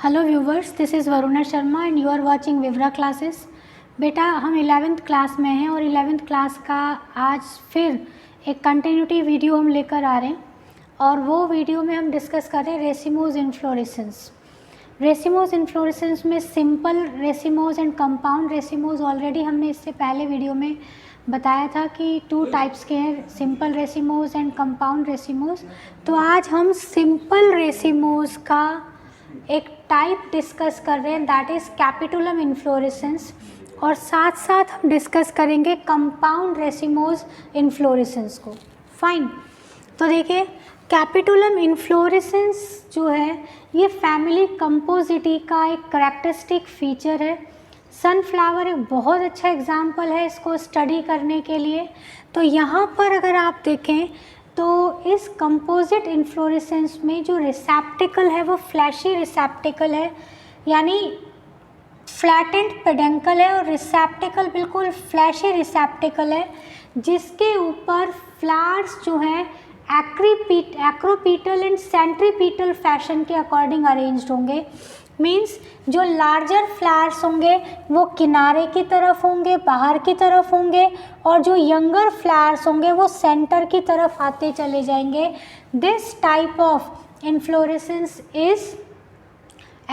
Hello viewers, this is Varuna Sharma and you are watching Vivra classes. बेटा हम 11th class में हैं और 11th क्लास का आज फिर एक कंटिन्यूटी वीडियो हम लेकर आ रहे हैं और वो वीडियो में हम डिस्कस कर रहे हैं रेसिमोज इन्फ्लोरेसेंस। रेसिमोज इन्फ्लोरेसेंस में simple racemose and compound racemose already हमने इससे पहले वीडियो में बताया था कि 2 टाइप्स के हैं, simple racemose and compound racemose. तो आज हम सिंपल रेसिमोज का एक टाइप डिस्कस कर रहे हैं, दैट इज़ कैपिटुलम इन्फ्लोरेसेंस, और साथ साथ हम डिस्कस करेंगे कंपाउंड रेसिमोज इन्फ्लोरेसेंस को। फाइन, तो देखिए कैपिटुलम इन्फ्लोरेसेंस जो है ये फैमिली कंपोजिटी का एक करेक्टरिस्टिक फीचर है। सनफ्लावर एक बहुत अच्छा एग्जाम्पल है इसको स्टडी करने के लिए। तो यहाँ पर अगर आप देखें तो इस कंपोजिट इन्फ्लोरेसेंस में जो रिसेप्टिकल है वो फ्लैशी रिसेप्टिकल है, यानी फ्लैटेंड पेडंकल है, और रिसेप्टिकल बिल्कुल फ्लैशी रिसेप्टिकल है जिसके ऊपर फ्लावर्स जो हैं एक्रोपीटल एंड सेंट्रीपीटल फैशन के अकॉर्डिंग अरेंज्ड होंगे। मीन्स जो लार्जर फ्लावर्स होंगे वो किनारे की तरफ होंगे, बाहर की तरफ होंगे, और जो यंगर फ्लावर्स होंगे वो सेंटर की तरफ आते चले जाएंगे। This type of inflorescence is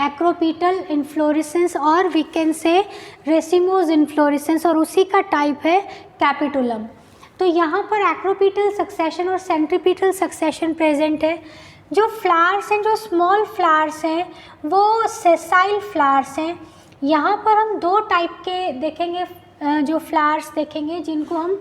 acropetal inflorescence और we can say racemose inflorescence, और उसी का टाइप है कैपिटुलम। तो यहाँ पर एक्रोपीटल सक्सेशन और सेंट्रीपीटल सक्सेशन प्रेजेंट है। जो फ्लावर्स हैं, जो स्मॉल फ्लावर्स हैं वो सेसाइल फ्लावर्स हैं। यहाँ पर हम 2 टाइप के देखेंगे, जो फ्लावर्स देखेंगे जिनको हम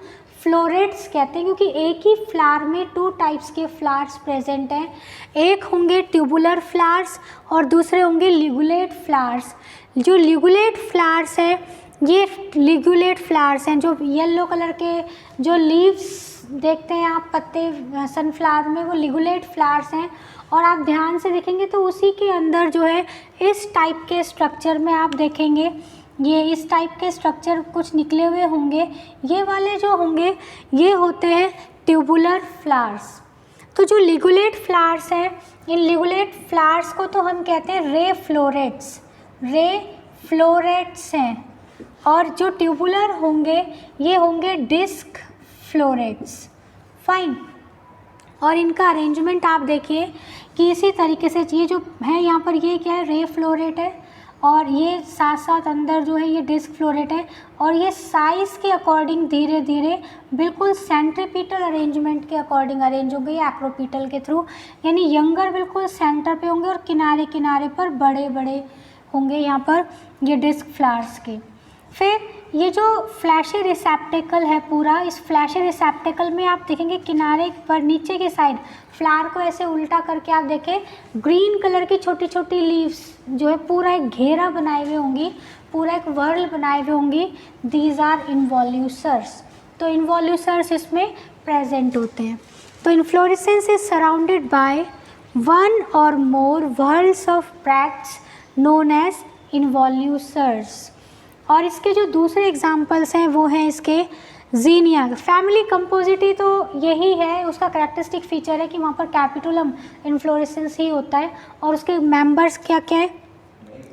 फ्लोरेट्स कहते हैं, क्योंकि एक ही फ्लावर में 2 टाइप्स के फ्लावर्स प्रेजेंट हैं। एक होंगे ट्यूबुलर फ्लावर्स और दूसरे होंगे लिगुलेट फ्लावर्स। जो लिगुलेट फ्लावर्स हैं ये लिगुलेट फ्लावर्स हैं, जो येलो कलर के जो लीव्स देखते हैं आप पत्ते सनफ्लावर में, वो लिगुलेट फ्लावर्स हैं। और आप ध्यान से देखेंगे तो उसी के अंदर जो है इस टाइप के स्ट्रक्चर में आप देखेंगे ये इस टाइप के स्ट्रक्चर कुछ निकले हुए होंगे। ये वाले जो होंगे ये होते हैं ट्यूबुलर फ्लावर्स। तो जो लिगुलेट फ्लावर्स हैं, इन लिगुलेट फ्लावर्स को तो हम कहते हैं रे फ्लोरेट्स हैं, और जो ट्यूबुलर होंगे ये होंगे डिस्क फ्लोरेट्स। फाइन, और इनका अरेंजमेंट आप देखिए कि इसी तरीके से ये जो है यहाँ पर ये क्या है, रे फ्लोरेट है, और ये साथ साथ अंदर जो है ये डिस्क फ्लोरेट है, और ये साइज़ के अकॉर्डिंग धीरे धीरे बिल्कुल सेंट्रीपीटल अरेंजमेंट के अकॉर्डिंग अरेंज होंगे एक्रोपीटल के थ्रू, यानी यंगर बिल्कुल सेंटर पे होंगे और किनारे किनारे पर बड़े बड़े होंगे यहाँ पर ये डिस्क फ्लावर्स के। फिर ये जो फ्लैशी रिसेप्टिकल है पूरा, इस फ्लैशी रिसेप्टिकल में आप देखेंगे किनारे पर नीचे की साइड फ्लावर को ऐसे उल्टा करके आप देखें ग्रीन कलर की छोटी छोटी लीव्स जो है पूरा एक घेरा बनाए हुए होंगी, पूरा एक वर्ल बनाए हुए होंगी। These are involucres. तो इन्वॉल्यूसर्स इसमें प्रेजेंट होते हैं। तो inflorescence is surrounded by 1 or more whorls of bracts known as involucres। और इसके जो दूसरे एग्जाम्पल्स हैं वो हैं इसके जीनिया। फैमिली कंपोजिटी तो यही है, उसका करेक्टरिस्टिक फीचर है कि वहाँ पर कैपिटुलम इन्फ्लोरेसेंस ही होता है, और उसके मेंबर्स क्या क्या है,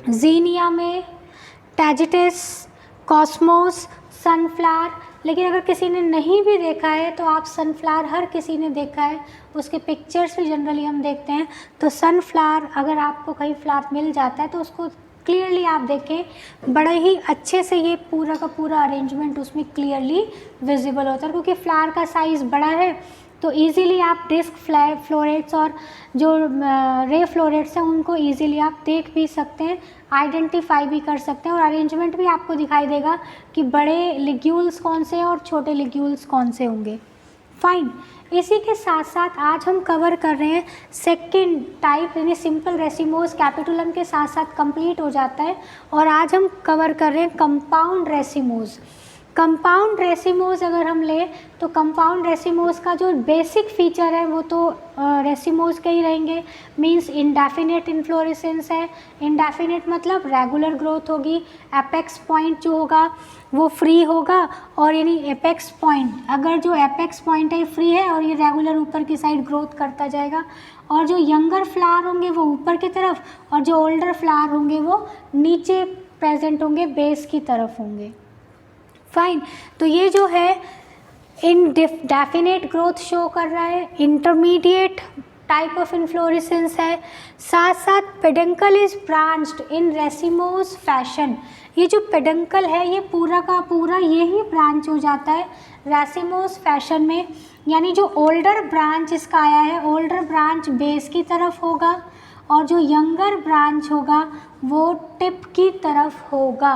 जीनिया में टैजिटस, कॉस्मोस, सनफ्लावर। लेकिन अगर किसी ने नहीं भी देखा है तो आप सनफ्लावर हर किसी ने देखा है, उसके पिक्चर्स भी जनरली हम देखते हैं। तो सनफ्लावर अगर आपको कहीं फ्लावर मिल जाता है तो उसको क्लियरली आप देखें, बड़े ही अच्छे से ये पूरा का पूरा अरेंजमेंट उसमें क्लियरली विजिबल होता है, क्योंकि फ्लावर का साइज़ बड़ा है तो इजीली आप डिस्क फ्लोरेट्स और जो रे फ्लोरेट्स हैं उनको इजीली आप देख भी सकते हैं, आइडेंटिफाई भी कर सकते हैं, और अरेंजमेंट भी आपको दिखाई देगा कि बड़े लिग्यूल्स कौन से हैं और छोटे लिग्यूल्स कौन से होंगे। फाइन, इसी के साथ साथ आज हम कवर कर रहे हैं सेकेंड टाइप, यानी सिंपल रेसिमोज कैपिटुलम के साथ साथ कंप्लीट हो जाता है, और आज हम कवर कर रहे हैं कंपाउंड रेसिमोज। कंपाउंड रेसिमोस अगर हम लें तो कंपाउंड रेसिमोस का जो बेसिक फीचर है वो तो रेसिमोस के ही रहेंगे, मींस इंडेफिनेट इन्फ्लोरेसेंस है। इंडेफिनेट मतलब रेगुलर ग्रोथ होगी, एपेक्स पॉइंट जो होगा वो फ्री होगा, और यानी एपेक्स पॉइंट, अगर जो एपेक्स पॉइंट है फ्री है और ये रेगुलर ऊपर की साइड ग्रोथ करता जाएगा, और जो यंगर फ्लावर होंगे वो ऊपर की तरफ, और जो ओल्डर फ्लावर होंगे वो नीचे प्रेजेंट होंगे, बेस की तरफ होंगे। फाइन, तो ये जो है इंडेफिनेट ग्रोथ शो कर रहा है, इंटरमीडिएट टाइप ऑफ इन्फ्लोरेसेंस है, साथ साथ peduncle is branched in racemose fashion. ये जो पेडंकल है ये पूरा का पूरा यही ब्रांच हो जाता है रेसिमोस फैशन में, यानी जो ओल्डर ब्रांच इसका आया है, ओल्डर ब्रांच बेस की तरफ होगा और जो यंगर ब्रांच होगा वो टिप की तरफ होगा।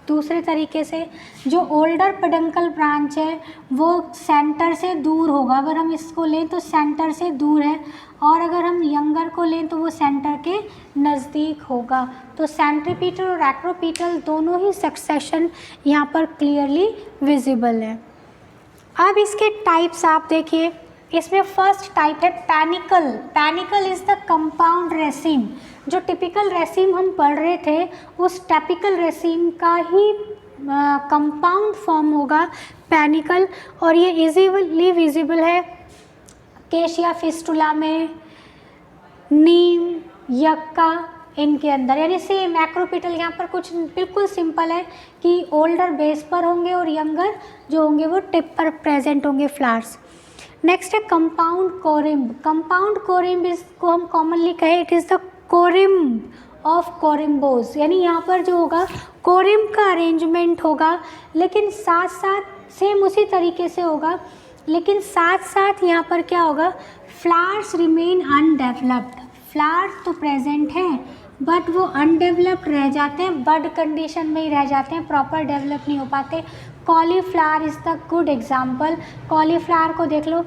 दूसरे तरीके से जो ओल्डर पेडंकल ब्रांच है वो सेंटर से दूर होगा, अगर हम इसको लें तो सेंटर से दूर है, और अगर हम यंगर को लें तो वो सेंटर के नज़दीक होगा। तो सेंट्रीपिटल और एक्रोपिटल दोनों ही सक्सेशन यहाँ पर क्लियरली विजिबल है। अब इसके टाइप्स आप देखिए, इसमें फर्स्ट टाइप है panicle. Panicle is the compound रेसिम। जो टिपिकल रेसिम हम पढ़ रहे थे उस टिपिकल रेसिम का ही कंपाउंड फॉर्म होगा पैनिकल, और ये इजीली विजिबल है केशिया फिस्टुला में, नीम, यक्का, इनके अंदर। यानी सेम एक्रोपिटल यहाँ पर कुछ बिल्कुल सिंपल है कि ओल्डर बेस पर होंगे और यंगर जो होंगे वो टिप पर प्रेजेंट होंगे फ्लावर्स। नेक्स्ट है कंपाउंड कोरिम्ब। कंपाउंड कोरिम्ब इसको हम कॉमनली कहें it is the corymb of corymbose, यानी यहाँ पर जो होगा कोरिम्ब का अरेंजमेंट होगा, लेकिन साथ साथ सेम उसी तरीके से होगा, लेकिन साथ साथ यहाँ पर क्या होगा, फ्लावर्स रिमेन अनडेवलप्ड। फ्लावर्स तो प्रेजेंट हैं बट वो अनडेवलप्ड रह जाते हैं, बड कंडीशन में ही रह जाते हैं, प्रॉपर डेवलप नहीं हो पाते। Cauliflower is the good example. Cauliflower को देख लो,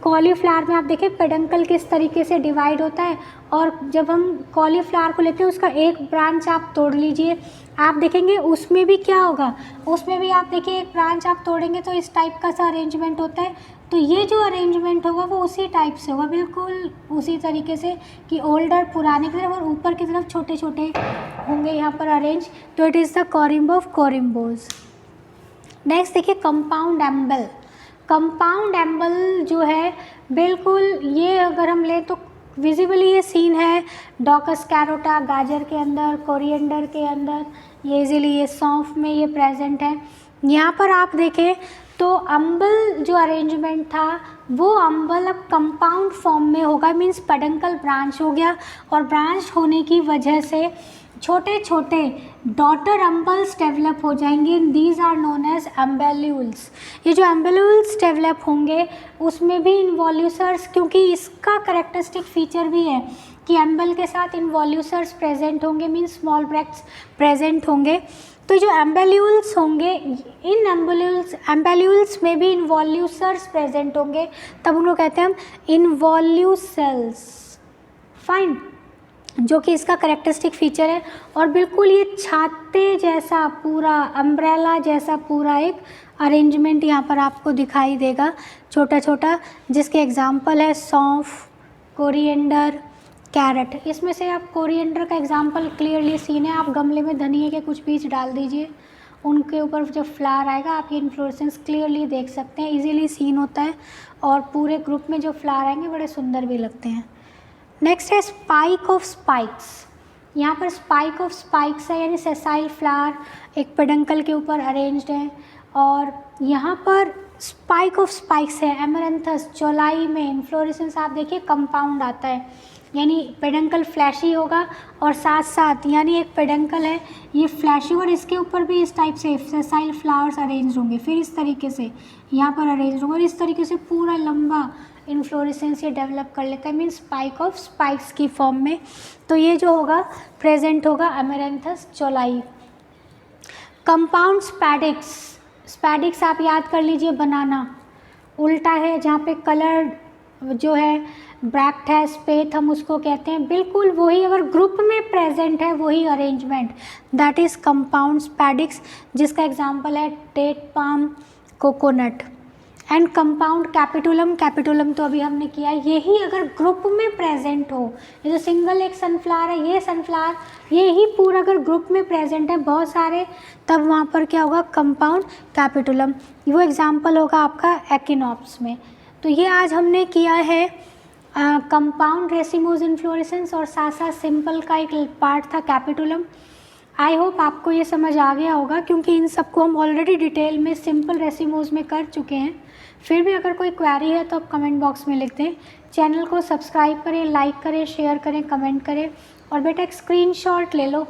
कॉलीफ्लावर में आप देखें पेडंकल किस तरीके से डिवाइड होता है, और जब हम कॉलीफ्लावर को लेते हैं उसका एक ब्रांच आप तोड़ लीजिए, आप देखेंगे उसमें भी क्या होगा, उसमें भी आप देखिए एक ब्रांच आप तोड़ेंगे तो इस टाइप का सा अरेंजमेंट होता है। तो ये जो अरेंजमेंट होगा वो उसी टाइप से होगा, बिल्कुल उसी तरीके से कि ओल्डर पुराने की तरफ और ऊपर की तरफ छोटे छोटे होंगे यहाँ पर अरेंज। तो it is the corymb of corymbose. Next देखिए कंपाउंड एम्बल। कंपाउंड एम्बल जो है बिल्कुल ये अगर हम लें तो विजिबली ये सीन है डॉकस कैरोटा गाजर के अंदर, कोरिएंडर के अंदर, ये इजीली ये सौंफ में ये प्रेजेंट है। यहाँ पर आप देखें तो अम्बल जो अरेंजमेंट था वो अम्बल अब कंपाउंड फॉर्म में होगा, मीन्स पेडंकल ब्रांच हो गया, और ब्रांच होने की वजह से छोटे छोटे डॉटर अम्बल्स डेवलप हो जाएंगे, दीज आर नोन एज एम्बेल्यूल्स। ये जो एम्बेल्यूल्स डेवलप होंगे उसमें भी इन्वॉल्यूसर्स, क्योंकि इसका करेक्टरिस्टिक फीचर भी है कि एम्बल के साथ इन्वॉल्यूसर्स प्रेजेंट होंगे, मीन्स स्मॉल ब्रैक्ट्स प्रेजेंट होंगे। तो जो एम्बेल्यूल्स होंगे, इन एम्बेल्यूल्स में भी इन्वॉल्यूसर्स प्रेजेंट होंगे, तब उनको कहते हैं हम इन्वॉल्यूसेल्स। फाइन, जो कि इसका करेक्टरिस्टिक फीचर है, और बिल्कुल ये छाते जैसा पूरा अम्ब्रेला जैसा पूरा एक अरेंजमेंट यहाँ पर आपको दिखाई देगा छोटा छोटा, जिसके एग्जाम्पल है सौंफ, कोरिएंडर, कैरेट। इसमें से आप कोरिएंडर का एग्जाम्पल क्लियरली सीन है, आप गमले में धनिए के कुछ बीज डाल दीजिए, उनके ऊपर जब फ्लावर आएगा आप ये इन्फ्लोरेसेंस क्लियरली देख सकते हैं, इजीली सीन होता है, और पूरे ग्रुप में जो फ्लावर आएंगे बड़े सुंदर भी लगते हैं। नेक्स्ट है स्पाइक ऑफ स्पाइक्स। यहाँ पर स्पाइक ऑफ स्पाइक्स है, यानी सेसाइल फ्लावर एक पेडंकल के ऊपर अरेंज्ड है, और यहाँ पर स्पाइक ऑफ स्पाइक्स है एमरैंथस चौलाई में। इन्फ्लोरेसेंस आप देखिए कंपाउंड आता है, यानी पेडंकल फ्लैशी होगा, और साथ साथ यानी एक पेडंकल है ये फ्लैशी, और इसके ऊपर भी इस टाइप से सेसाइल फ्लावर्स अरेंज होंगे, फिर इस तरीके से यहाँ पर अरेंज होंगे, और इस तरीके से पूरा लंबा इन्फ्लोरेसेंस ये डेवलप कर लेता है, मीन्स स्पाइक ऑफ स्पाइक्स की फॉर्म में। तो ये जो होगा प्रेजेंट होगा एमेरेंथस चौलाई। Compound spadix. स्पैडिक्स आप याद कर लीजिए बनाना, उल्टा है जहाँ पे कलर जो है ब्रैक्ट है, स्पेथ हम उसको कहते हैं, बिल्कुल वही अगर ग्रुप में प्रेजेंट है वही arrangement, that is compound spadix, जिसका एग्जांपल है date palm, coconut. And compound capitulum, capitulum तो अभी हमने किया, यही अगर ग्रुप में प्रेजेंट हो, ये जो सिंगल एक सनफ्लावर है, ये सनफ्लावर, ये ही पूरा अगर ग्रुप में प्रेजेंट है बहुत सारे, तब वहाँ पर क्या होगा, कंपाउंड कैपिटुलम। वो एग्जांपल होगा आपका एक्टिनोप्स में। तो ये आज हमने किया है कंपाउंड रेसिमोज इन्फ्लोरेसेंस, और साथ साथ सिंपल का एक पार्ट था कैपिटुलम। आई होप आपको ये समझ आ गया होगा, क्योंकि इन सबको हम ऑलरेडी डिटेल में सिंपल रेसिमोज में कर चुके हैं। फिर भी अगर कोई क्वेरी है तो आप कमेंट बॉक्स में लिख दें। चैनल को सब्सक्राइब करें, लाइक करें, शेयर करें, कमेंट करें, और बेटा एक स्क्रीनशॉट ले लो